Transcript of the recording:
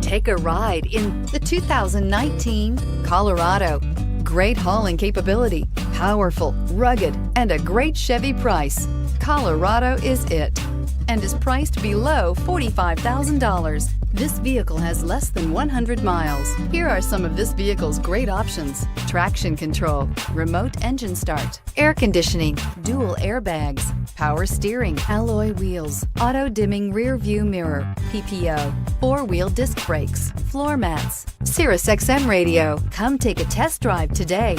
Take a ride in the 2019 Colorado. Great hauling capability, powerful, rugged, and a great Chevy price. Colorado is it, and is priced below $45,000. This vehicle has less than 100 miles. Here are some of this vehicle's great options: traction control, remote engine start, air conditioning, dual airbags, power steering, alloy wheels, auto dimming rear view mirror, PPO, four-wheel disc brakes, floor mats, Sirius XM radio. Come take a test drive today.